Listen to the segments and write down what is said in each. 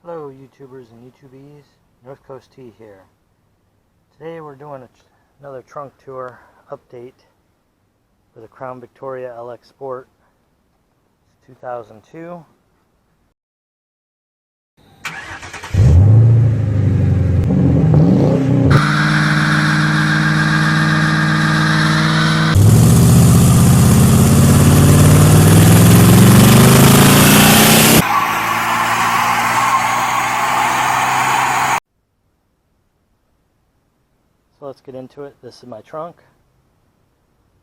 Hello YouTubers and YouTubies, NorthCoastT here. Today we're doing another trunk tour update for the Crown Vic LX Sport. It's 2002. So let's get into it. This is my trunk.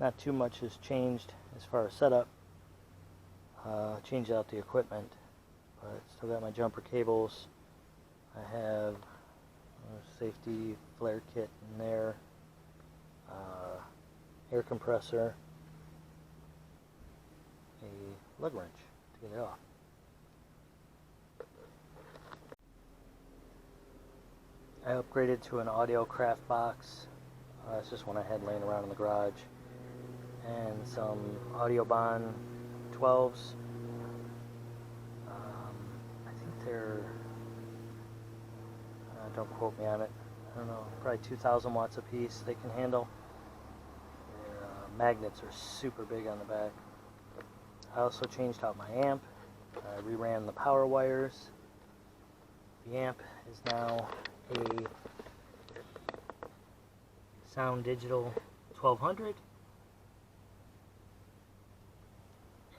Not too much has changed as far as setup. Changed out the equipment, but still got my jumper cables. I have a safety flare kit in there, air compressor, a lug wrench to get it off. I upgraded to an audio craft box. It's just one I had laying around in the garage, and some audio bond 12s. I think they're, don't quote me on it, I don't know, probably 2,000 watts a piece they can handle. Their magnets are super big on the back. I also changed out my amp. I reran the power wires. The amp is now a Sound Digital 1200,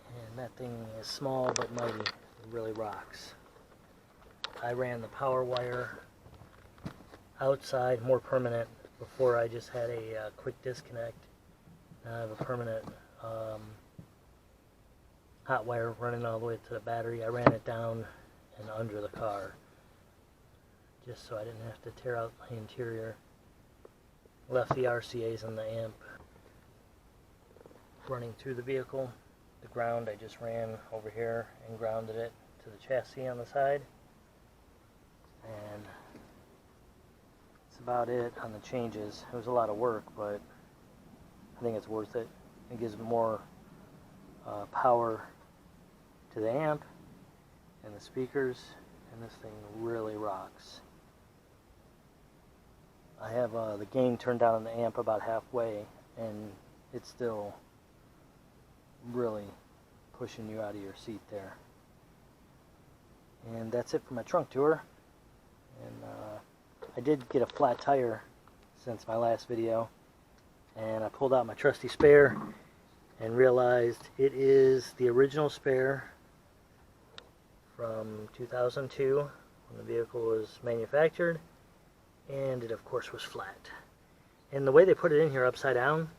and that thing is small but mighty. It really rocks. I ran the power wire outside, more permanent. Before I just had a quick disconnect. Now I have a permanent hot wire running all the way to the battery. I ran it down and under the car, just so I didn't have to tear out my interior. Left the RCAs and the amp running through the vehicle. The ground I just ran over here and grounded it to the chassis on the side. And that's about it on the changes. It was a lot of work, but I think it's worth it. It gives more power to the amp and the speakers, and this thing really rocks. I have the gain turned down on the amp about halfway, and it's still really pushing you out of your seat there. And that's it for my trunk tour. And I did get a flat tire since my last video, and I pulled out my trusty spare and realized it is the original spare from 2002 when the vehicle was manufactured. And it of course was flat. And the way they put it in here upside down,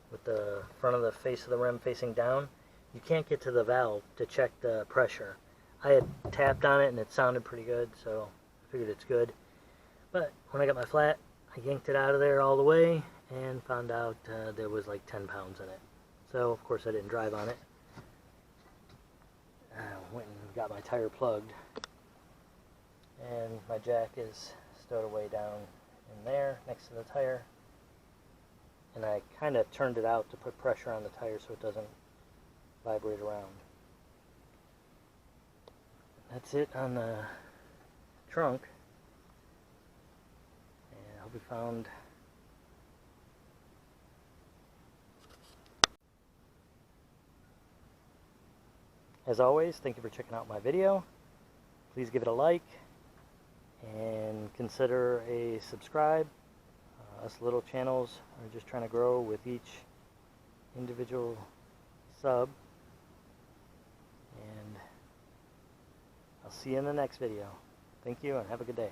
with the front of the face of the rim facing down, you can't get to the valve to check the pressure. I had tapped on it and it sounded pretty good, so I figured it's good. But when I got my flat, I yanked it out of there all the way and found out there was like 10 pounds in it. So of course I didn't drive on it. I went and got my tire plugged, and my jack is stowed away down in there next to the tire, and I kind of turned it out to put pressure on the tire so it doesn't vibrate around. That's it on the trunk, and I hope you found as always, thank you for checking out my video. Please give it a like and consider a subscribe. Us little channels are just trying to grow with each individual sub. And I'll see you in the next video. Thank you and have a good day.